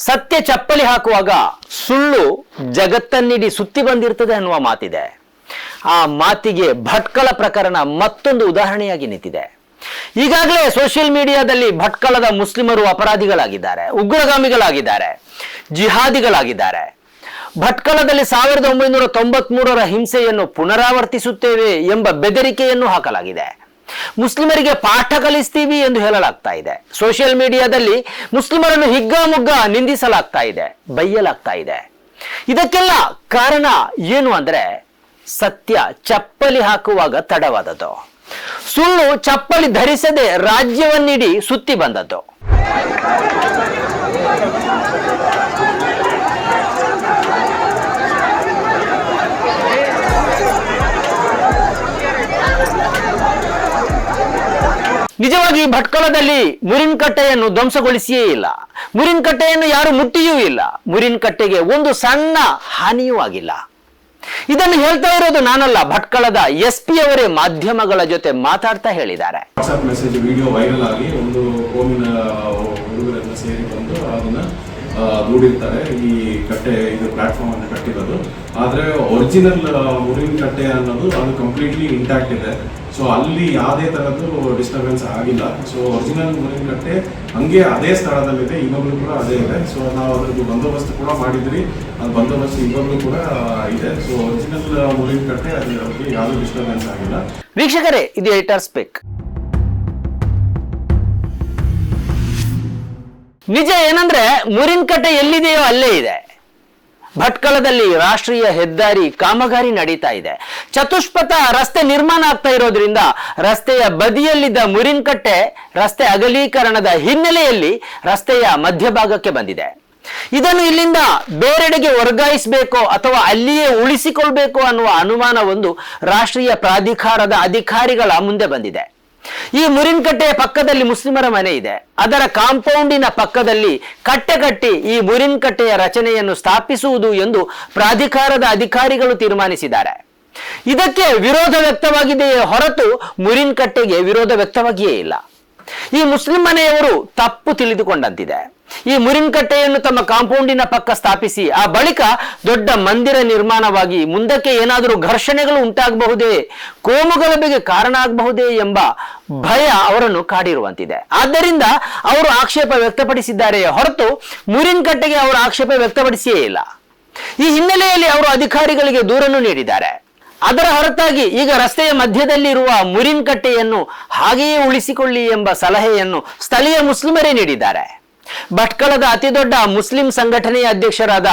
ಸತ್ಯ ಚಪ್ಪಲಿ ಹಾಕುವಾಗ ಸುಳ್ಳು ಜಗತ್ತನ್ನಿಡಿ ಸುತ್ತಿ ಬಂದಿರ್ತದೆ ಅನ್ನುವ ಮಾತಿದೆ. ಆ ಮಾತಿಗೆ ಭಟ್ಕಳ ಪ್ರಕರಣ ಮತ್ತೊಂದು ಉದಾಹರಣೆಯಾಗಿ ನಿಂತಿದೆ. ಈಗಾಗಲೇ ಸೋಷಿಯಲ್ ಮೀಡಿಯಾದಲ್ಲಿ ಭಟ್ಕಳದ ಮುಸ್ಲಿಮರು ಅಪರಾಧಿಗಳಾಗಿದ್ದಾರೆ, ಉಗ್ರಗಾಮಿಗಳಾಗಿದ್ದಾರೆ, ಜಿಹಾದಿಗಳಾಗಿದ್ದಾರೆ. ಭಟ್ಕಳದಲ್ಲಿ 1993ರ ಹಿಂಸೆಯನ್ನು ಪುನರಾವರ್ತಿಸುತ್ತೇವೆ ಎಂಬ ಬೆದರಿಕೆಯನ್ನು ಹಾಕಲಾಗಿದೆ. ಮುಸ್ಲಿಮರಿಗೆ ಪಾಠ ಕಲಿಸ್ತೀವಿ ಎಂದು ಹೇಳಲಾಗ್ತಾ ಇದೆ. ಸೋಷಿಯಲ್ ಮೀಡಿಯಾದಲ್ಲಿ ಮುಸ್ಲಿಮರನ್ನು ಹಿಗ್ಗಾಮುಗ್ಗ ನಿಂದಿಸಲಾಗ್ತಾ ಇದೆ, ಬೈಯಲಾಗ್ತಾ ಇದೆ. ಇದಕ್ಕೆಲ್ಲ ಕಾರಣ ಏನು ಅಂದ್ರೆ ಸತ್ಯ ಚಪ್ಪಲಿ ಹಾಕುವಾಗ ತಡವಾದದ್ದು, ಸುಳ್ಳು ಚಪ್ಪಲಿ ಧರಿಸದೆ ರಾಜ್ಯವನ್ನಿಡಿ ಸುತ್ತಿ ಬಂದದ್ದು. ನಿಜವಾಗಿ ಭಟ್ಕಳದಲ್ಲಿ ಮುರಿನ್ಕಟ್ಟೆಯನ್ನು ಧ್ವಂಸಗೊಳಿಸಿಯೇ ಇಲ್ಲ. ಮುರಿನ್ಕಟ್ಟೆಯನ್ನು ಯಾರು ಮುಟ್ಟಿಯೂ ಇಲ್ಲ. ಮುರಿನ್ಕಟ್ಟೆಗೆ ಒಂದು ಸಣ್ಣ ಹಾನಿಯೂ ಆಗಿಲ್ಲ. ಇದನ್ನು ಹೇಳ್ತಾ ಇರೋದು ನಾನಲ್ಲ, ಭಟ್ಕಳದ SP ಅವರೇ ಮಾಧ್ಯಮಗಳ ಜೊತೆ ಮಾತಾಡ್ತಾ ಹೇಳಿದ್ದಾರೆ. ವಾಟ್ಸ್ಆಪ್ ಮೆಸೇಜ್ ವಿಡಿಯೋ ವೈರಲ್ ಆಗಿ ಒಂದು ಕೋಮಿನ ಹುಡುಗರೆಲ್ಲ ಸೇರಿ ಬಂದು ಅದನ್ನ ದೂಡಿರ್ತಾರೆ. ಈ ಕಟ್ಟೆ ಇದು ಪ್ಲಾಟ್ಫಾರ್ಮ್ ಅನ್ನು ಕಟ್ಟಿರೋದು, ಆದ್ರೆ ಒರಿಜಿನಲ್ ಮುರಿನ್ ಕಟ್ಟೆ ಅನ್ನೋದು ಅದು ಕಂಪ್ಲೀಟ್ಲಿ ಇಂಟ್ಯಾಕ್ಟ್ ಇದೆ. ಸೊ ಅಲ್ಲಿ ಯಾವುದೇ ತರದ್ದು ಡಿಸ್ಟರ್ಬೆನ್ಸ್ ಆಗಿಲ್ಲ. ಸೊ ಒರಿಜಿನಲ್ ಮುರಿನ್ ಕಟ್ಟೆ ಹಂಗೆ ಅದೇ ಸ್ಥಳದಲ್ಲಿದೆ, ಇವಾಗಲೂ ಕೂಡ ಅದೇ ಇದೆ. ಸೊ ನಾವು ಅದ್ರದ್ದು ಬಂದೋಬಸ್ತ್ ಕೂಡ ಮಾಡಿದ್ರಿ, ಅದು ಬಂದೋಬಸ್ತ್ ಇವಾಗಲೂ ಕೂಡ ಇದೆ. ಸೊ ಒರಿಜಿನಲ್ ಮುರಿನ್ ಕಟ್ಟೆ ಅದರಲ್ಲಿ ಯಾವುದೇ ಡಿಸ್ಟರ್ಬೆನ್ಸ್ ಆಗಿಲ್ಲ. ವೀಕ್ಷಕರೇ, ಇದು ಎಡಿಟರ್ಸ್ ಪಿಕ್. ನಿಜ ಏನಂದ್ರೆ ಮುರಿನ್ಕಟ್ಟೆ ಎಲ್ಲಿದೆಯೋ ಅಲ್ಲೇ ಇದೆ. ಭಟ್ಕಳದಲ್ಲಿ ರಾಷ್ಟ್ರೀಯ ಹೆದ್ದಾರಿ ಕಾಮಗಾರಿ ನಡೀತಾ ಇದೆ. ಚತುಷ್ಪಥ ರಸ್ತೆ ನಿರ್ಮಾಣ ಆಗ್ತಾ ಇರೋದ್ರಿಂದ ರಸ್ತೆಯ ಬದಿಯಲ್ಲಿದ್ದ ಮುರಿನ್ಕಟ್ಟೆ ರಸ್ತೆ ಅಗಲೀಕರಣದ ಹಿನ್ನೆಲೆಯಲ್ಲಿ ರಸ್ತೆಯ ಮಧ್ಯಭಾಗಕ್ಕೆ ಬಂದಿದೆ. ಇದನ್ನು ಇಲ್ಲಿಂದ ಬೇರೆಡೆಗೆ ವರ್ಗಾಯಿಸಬೇಕೋ ಅಥವಾ ಅಲ್ಲಿಯೇ ಉಳಿಸಿಕೊಳ್ಬೇಕು ಅನ್ನುವ ಅನುಮಾನ ಒಂದು ರಾಷ್ಟ್ರೀಯ ಪ್ರಾಧಿಕಾರದ ಅಧಿಕಾರಿಗಳ ಮುಂದೆ ಬಂದಿದೆ. ಈ ಮುರಿನ್ಕಟ್ಟೆಯ ಪಕ್ಕದಲ್ಲಿ ಮುಸ್ಲಿಮರ ಮನೆ ಇದೆ. ಅದರ ಕಾಂಪೌಂಡಿನ ಪಕ್ಕದಲ್ಲಿ ಕಟ್ಟೆ ಕಟ್ಟಿ ಈ ಮುರಿನ್ಕಟ್ಟೆಯ ರಚನೆಯನ್ನು ಸ್ಥಾಪಿಸುವುದು ಎಂದು ಪ್ರಾಧಿಕಾರದ ಅಧಿಕಾರಿಗಳು ತೀರ್ಮಾನಿಸಿದ್ದಾರೆ. ಇದಕ್ಕೆ ವಿರೋಧ ವ್ಯಕ್ತವಾಗಿದೆಯೇ ಹೊರತು ಮುರಿನ್ಕಟ್ಟೆಗೆ ವಿರೋಧ ವ್ಯಕ್ತವಾಗಿಯೇ ಇಲ್ಲ. ಈ ಮುಸ್ಲಿಂ ಮನೆಯವರು ತಪ್ಪು ತಿಳಿದುಕೊಂಡಂತಿದೆ. ಈ ಮುರಿನ್ಕಟ್ಟೆಯನ್ನು ತಮ್ಮ ಕಾಂಪೌಂಡಿನ ಪಕ್ಕ ಸ್ಥಾಪಿಸಿ ಆ ಬಳಿಕ ದೊಡ್ಡ ಮಂದಿರ ನಿರ್ಮಾಣವಾಗಿ ಮುಂದಕ್ಕೆ ಏನಾದರೂ ಘರ್ಷಣೆಗಳು ಉಂಟಾಗಬಹುದೇ, ಕೋಮುಗಲಭೆಗೆ ಕಾರಣ ಆಗಬಹುದೇ ಎಂಬ ಭಯ ಅವರನ್ನು ಕಾಡಿರುವಂತಿದೆ. ಆದ್ದರಿಂದ ಅವರು ಆಕ್ಷೇಪ ವ್ಯಕ್ತಪಡಿಸಿದ್ದಾರೆ ಹೊರತು ಮುರಿನ್ಕಟ್ಟೆಗೆ ಅವರು ಆಕ್ಷೇಪ ವ್ಯಕ್ತಪಡಿಸಿಯೇ ಇಲ್ಲ. ಈ ಹಿನ್ನೆಲೆಯಲ್ಲಿ ಅವರು ಅಧಿಕಾರಿಗಳಿಗೆ ದೂರನ್ನು ನೀಡಿದ್ದಾರೆ. ಅದರ ಹೊರತಾಗಿ ಈಗ ರಸ್ತೆಯ ಮಧ್ಯದಲ್ಲಿರುವ ಮುರಿನ್ಕಟ್ಟೆಯನ್ನು ಹಾಗೆಯೇ ಉಳಿಸಿಕೊಳ್ಳಿ ಎಂಬ ಸಲಹೆಯನ್ನು ಸ್ಥಳೀಯ ಮುಸ್ಲಿಮರೇ ನೀಡಿದ್ದಾರೆ. ಭಟ್ಕಳದ ಅತಿದೊಡ್ಡ ಮುಸ್ಲಿಂ ಸಂಘಟನೆಯ ಅಧ್ಯಕ್ಷರಾದ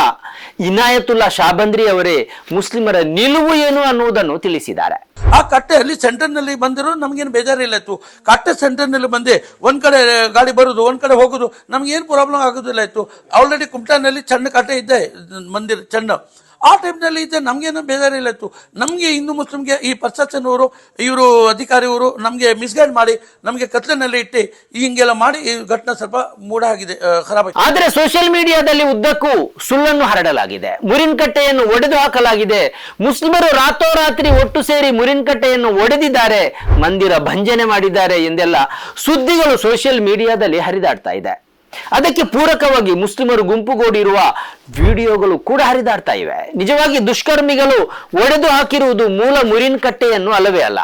ಇನಾಯತುಲ್ಲಾ ಶಾಬಂದ್ರಿ ಅವರೇ ಮುಸ್ಲಿಮರ ನಿಲುವು ಏನು ಅನ್ನುವುದನ್ನು ತಿಳಿಸಿದ್ದಾರೆ. ಆ ಕಟ್ಟೆಯಲ್ಲಿ ಸೆಂಟರ್ ನಲ್ಲಿ ಬಂದಿರೋ ನಮ್ಗೇನು ಬೇಜಾರಿಲ್ಲ ಇತ್ತು. ಕಟ್ಟೆ ಸೆಂಟರ್ ನಲ್ಲಿ ಬಂದೆ ಒಂದ್ ಕಡೆ ಗಾಡಿ ಬರುದು ಒಂದ್ ಕಡೆ ಹೋಗುದು ನಮ್ಗೇನು ಪ್ರಾಬ್ಲಮ್ ಆಗೋದಿಲ್ಲ ಇತ್ತು. ಆಲ್ರೆಡಿ ಕುಮಟಾನಲ್ಲಿ ಸಣ್ಣ ಕಟ್ಟೆ ಇದ್ದೆ, ಮಂದಿರ ಸಣ್ಣ ಆ ಟೈಮ್ನಲ್ಲಿ ಇದೆ, ನಮ್ಗೇನು ಬೇಜಾರಿಲ್ಲ ಇತ್ತು. ನಮ್ಗೆ ಹಿಂದೂ ಮುಸ್ಲಿಮ್ಗೆ ಈ ಪರ್ಸೆಪ್ಷನ್ ಅವರು ಇವರು ಅಧಿಕಾರಿಯವರು ನಮ್ಗೆ ಮಿಸ್ಗೈಡ್ ಮಾಡಿ ನಮ್ಗೆ ಕತ್ಲೆನಲ್ಲಿ ಇಟ್ಟು ಹಿಂಗೆಲ್ಲ ಮಾಡಿ ಈ ಘಟನೆ ಸ್ವಲ್ಪ ಮೂಢ ಆಗಿದೆ, ಖರಾಬ್ ಆಗಿದೆ. ಆದ್ರೆ ಸೋಷಿಯಲ್ ಮೀಡಿಯಾದಲ್ಲಿ ಉದ್ದಕ್ಕೂ ಸುಳ್ಳನ್ನು ಹರಡಲಾಗಿದೆ. ಮುರಿನ್ಕಟ್ಟೆಯನ್ನು ಒಡೆದು ಹಾಕಲಾಗಿದೆ. ಮುಸ್ಲಿಮರು ರಾತ್ರೋರಾತ್ರಿ ಒಟ್ಟು ಸೇರಿ ಮುರಿನ್ಕಟ್ಟೆಯನ್ನು ಒಡೆದಿದ್ದಾರೆ, ಮಂದಿರ ಭಂಜನೆ ಮಾಡಿದ್ದಾರೆ ಎಂದೆಲ್ಲ ಸುದ್ದಿಗಳು ಸೋಷಿಯಲ್ ಮೀಡಿಯಾದಲ್ಲಿ ಹರಿದಾಡ್ತಾ ಇದೆ. ಅದಕ್ಕೆ ಪೂರಕವಾಗಿ ಮುಸ್ಲಿಮರು ಗುಂಪುಗೂಡಿರುವ ವಿಡಿಯೋಗಳು ಕೂಡ ಹರಿದಾಡ್ತಾ ಇವೆ. ನಿಜವಾಗಿ ದುಷ್ಕರ್ಮಿಗಳು ಒಡೆದು ಹಾಕಿರುವುದು ಮೂಲ ಮುರಿನ್ಕಟ್ಟೆಯನ್ನು ಅಲ್ಲವೇ ಅಲ್ಲ,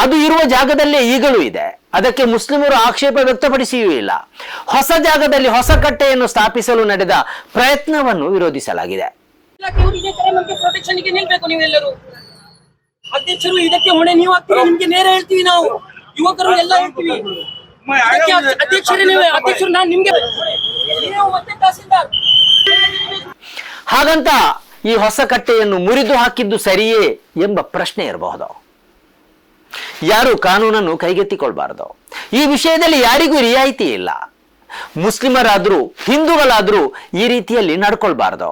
ಅದು ಇರುವ ಜಾಗದಲ್ಲೇ ಈಗಲೂ ಇದೆ. ಅದಕ್ಕೆ ಮುಸ್ಲಿಮರು ಆಕ್ಷೇಪ ವ್ಯಕ್ತಪಡಿಸಿಯೂ ಇಲ್ಲ. ಹೊಸ ಜಾಗದಲ್ಲಿ ಹೊಸ ಕಟ್ಟೆಯನ್ನು ಸ್ಥಾಪಿಸಲು ನಡೆದ ಪ್ರಯತ್ನವನ್ನು ವಿರೋಧಿಸಲಾಗಿದೆ. ಅಧ್ಯಕ್ಷರು ಇದಕ್ಕೆ ಹೊಣೆ ನೀವು ಆಗ್ತೀರಿ, ನಿಮ್ಗೆ ನೇರ ಹೇಳ್ತೀವಿ, ನಾವು ಯುವಕರು ಎಲ್ಲ ಹೇಳ್ತೀವಿ. ಅಧ್ಯಕ್ಷರು ನಾನು ನಿಮ್ಗೆ ಹಾಗಂತ ಈ ಹೊಸ ಕಟ್ಟೆಯನ್ನು ಮುರಿದು ಹಾಕಿದ್ದು ಸರಿಯೇ ಎಂಬ ಪ್ರಶ್ನೆ ಇರಬಹುದು. ಯಾರು ಕಾನೂನನ್ನು ಕೈಗೆತ್ತಿಕೊಳ್ಬಾರದು. ಈ ವಿಷಯದಲ್ಲಿ ಯಾರಿಗೂ ರಿಯಾಯಿತಿ ಇಲ್ಲ. ಮುಸ್ಲಿಮರಾದ್ರೂ ಹಿಂದೂಗಳಾದ್ರೂ ಈ ರೀತಿಯಲ್ಲಿ ನಡ್ಕೊಳ್ಬಾರದು.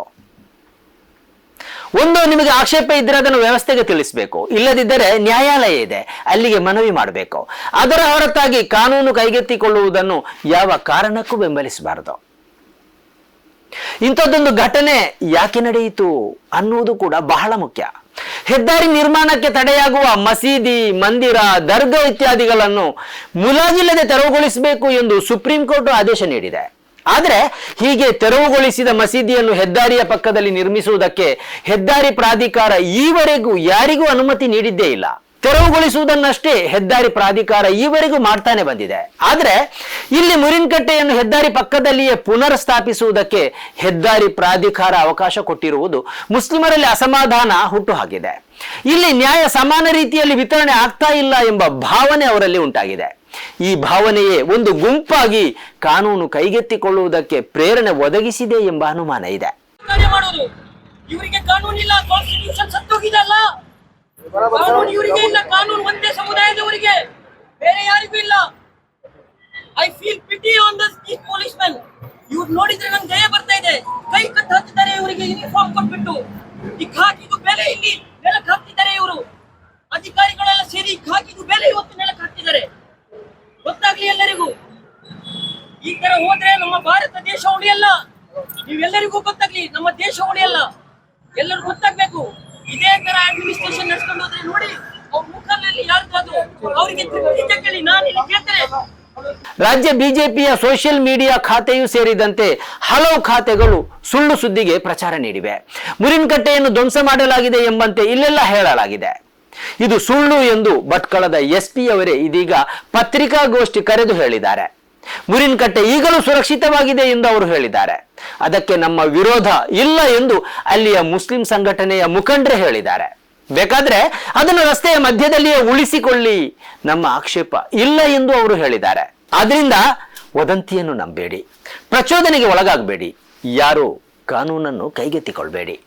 ಒಂದು ನಿಮಗೆ ಆಕ್ಷೇಪ ಇದ್ರೆ ಅದನ್ನು ವ್ಯವಸ್ಥೆಗೆ ತಿಳಿಸಬೇಕು, ಇಲ್ಲದಿದ್ದರೆ ನ್ಯಾಯಾಲಯ ಇದೆ, ಅಲ್ಲಿಗೆ ಮನವಿ ಮಾಡಬೇಕು. ಅದರ ಹೊರತಾಗಿ ಕಾನೂನು ಕೈಗೆತ್ತಿಕೊಳ್ಳುವುದನ್ನು ಯಾವ ಕಾರಣಕ್ಕೂ ಬೆಂಬಲಿಸಬಾರದು. ಇಂಥದ್ದೊಂದು ಘಟನೆ ಯಾಕೆ ನಡೆಯಿತು ಅನ್ನುವುದು ಕೂಡ ಬಹಳ ಮುಖ್ಯ. ಹೆದ್ದಾರಿ ನಿರ್ಮಾಣಕ್ಕೆ ತಡೆಯಾಗುವ ಮಸೀದಿ, ಮಂದಿರ, ದರ್ಗಾ ಇತ್ಯಾದಿಗಳನ್ನು ಮುಲಾಜಿಲ್ಲದೆ ತೆರವುಗೊಳಿಸಬೇಕು ಎಂದು ಸುಪ್ರೀಂ ಕೋರ್ಟ್ ಆದೇಶ ನೀಡಿದೆ. ಆದರೆ ಹೀಗೆ ತೆರವುಗೊಳಿಸಿದ ಮಸೀದಿಯನ್ನು ಹೆದ್ದಾರಿಯ ಪಕ್ಕದಲ್ಲಿ ನಿರ್ಮಿಸುವುದಕ್ಕೆ ಹೆದ್ದಾರಿ ಪ್ರಾಧಿಕಾರ ಈವರೆಗೂ ಯಾರಿಗೂ ಅನುಮತಿ ನೀಡಿದ್ದೇ ಇಲ್ಲ. ತೆರವುಗೊಳಿಸುವುದನ್ನಷ್ಟೇ ಹೆದ್ದಾರಿ ಪ್ರಾಧಿಕಾರ ಈವರೆಗೂ ಮಾಡ್ತಾನೆ ಬಂದಿದೆ. ಆದರೆ ಇಲ್ಲಿ ಮುರಿನ್ಕಟ್ಟೆಯನ್ನು ಹೆದ್ದಾರಿ ಪಕ್ಕದಲ್ಲಿಯೇ ಪುನರ್ ಸ್ಥಾಪಿಸುವುದಕ್ಕೆ ಹೆದ್ದಾರಿ ಪ್ರಾಧಿಕಾರ ಅವಕಾಶ ಕೊಟ್ಟಿರುವುದು ಮುಸ್ಲಿಮರಲ್ಲಿ ಅಸಮಾಧಾನ ಹುಟ್ಟು ಹಾಕಿದೆ. ಇಲ್ಲಿ ನ್ಯಾಯ ಸಮಾನ ರೀತಿಯಲ್ಲಿ ವಿತರಣೆ ಆಗ್ತಾ ಇಲ್ಲ ಎಂಬ ಭಾವನೆ ಅವರಲ್ಲಿ ಉಂಟಾಗಿದೆ. ಈ ಭಾವನೆಯೇ ಒಂದು ಗುಂಪಾಗಿ ಕಾನೂನು ಕೈಗೆತ್ತಿಕೊಳ್ಳುವುದಕ್ಕೆ ಪ್ರೇರಣೆ ಒದಗಿಸಿದೆ ಎಂಬ ಅನುಮಾನ ಇದೆ. ಇವರಿಗೆ ಕಾನೂನಿಲ್ಲ, ಕಾನ್ಸ್ಟಿಟ್ಯೂಷನ್ ಸತ್ತೋಗಿದಲ್ಲ, ಕಾನೂನು ಇವರಿಗೆ ಇಲ್ಲ, ಕಾನೂನು ಒಂದೇ ಸಮುದಾಯದವರಿಗೆ, ಬೇರೆ ಯಾರಿಗೂ ಇಲ್ಲ. I feel pity on these policemen. ಇವ್ರು ನೋಡಿದ್ರೆ ನಂಗೆ ದಯ ಬರ್ತಾ ಇದೆ. ಕೈ ಕಟ್ಟು ಹಾಕ್ತಿದ್ದಾರೆ ಇವರಿಗೆ ಯೂನಿಫಾರ್ಮ್ ಕೊಟ್ಬಿಟ್ಟು. ಈ ಖಾಕಿದು ಬೆಲೆ ಇಲ್ಲಿ ನೆಲಕ್ಕೆ ಹಾಕ್ತಿದ್ದಾರೆ ಇವರು. ಅಧಿಕಾರಿಗಳೆಲ್ಲ ಸೇರಿ ಖಾಕಿದು ಬೆಲೆ ಇವತ್ತು ನೆಲಕ್ಕೆ ಹಾಕ್ತಿದ್ದಾರೆ. ಗೊತ್ತಾಗ್ಲಿ ಎಲ್ಲರಿಗೂ. ಈ ತರ ಹೋದ್ರೆ ನಮ್ಮ ಭಾರತ ದೇಶ ಉಳಿಯಲ್ಲ. ನೀವೆಲ್ಲರಿಗೂ ಗೊತ್ತಾಗ್ಲಿ, ನಮ್ಮ ದೇಶ ಉಳಿಯಲ್ಲ. ಎಲ್ಲರೂ ಗೊತ್ತಾಗ್ಬೇಕು. ಇದೇ ತರ ಅಡ್ಮಿನಿಸ್ಟ್ರೇಷನ್ ನಡೆಸ್ಕೊಂಡು ಹೋದ್ರೆ ನೋಡಿ ಅವ್ರ ಮುಖದಲ್ಲಿ ಯಾರ್ದಾದ್ರು ಅವರಿಗೆ ತೃಪ್ತಿ ಕೇಳಿ ನಾನು ಇಲ್ಲಿ ಕೇಳ್ತೇನೆ. ರಾಜ್ಯ ಬಿಜೆಪಿಯ ಸೋಷಿಯಲ್ ಮೀಡಿಯಾ ಖಾತೆಯೂ ಸೇರಿದಂತೆ ಹಲವು ಖಾತೆಗಳು ಸುಳ್ಳು ಸುದ್ದಿಗೆ ಪ್ರಚಾರ ನೀಡಿವೆ. ಮುರಿನ್ಕಟ್ಟೆಯನ್ನು ಧ್ವಂಸ ಮಾಡಲಾಗಿದೆ ಎಂಬಂತೆ ಇಲ್ಲೆಲ್ಲ ಹೇಳಲಾಗಿದೆ. ಇದು ಸುಳ್ಳು ಎಂದು ಭಟ್ಕಳದ ಎಸ್ಪಿ ಅವರೇ ಇದೀಗ ಪತ್ರಿಕಾಗೋಷ್ಠಿ ಕರೆದು ಹೇಳಿದ್ದಾರೆ. ಮುರಿನ್ಕಟ್ಟೆ ಈಗಲೂ ಸುರಕ್ಷಿತವಾಗಿದೆ ಎಂದು ಅವರು ಹೇಳಿದ್ದಾರೆ. ಅದಕ್ಕೆ ನಮ್ಮ ವಿರೋಧ ಇಲ್ಲ ಎಂದು ಅಲ್ಲಿಯ ಮುಸ್ಲಿಂ ಸಂಘಟನೆಯ ಮುಖಂಡರೇ ಹೇಳಿದ್ದಾರೆ. ಬೇಕಾದ್ರೆ ಅದನ್ನು ರಸ್ತೆಯ ಮಧ್ಯದಲ್ಲಿಯೇ ಉಳಿಸಿಕೊಳ್ಳಿ, ನಮ್ಮ ಆಕ್ಷೇಪ ಇಲ್ಲ ಎಂದು ಅವರು ಹೇಳಿದ್ದಾರೆ. ಆದ್ರಿಂದ ವದಂತಿಯನ್ನು ನಂಬೇಡಿ, ಪ್ರಚೋದನೆಗೆ ಒಳಗಾಗಬೇಡಿ, ಯಾರು ಕಾನೂನನ್ನು ಕೈಗೆತ್ತಿಕೊಳ್ಬೇಡಿ.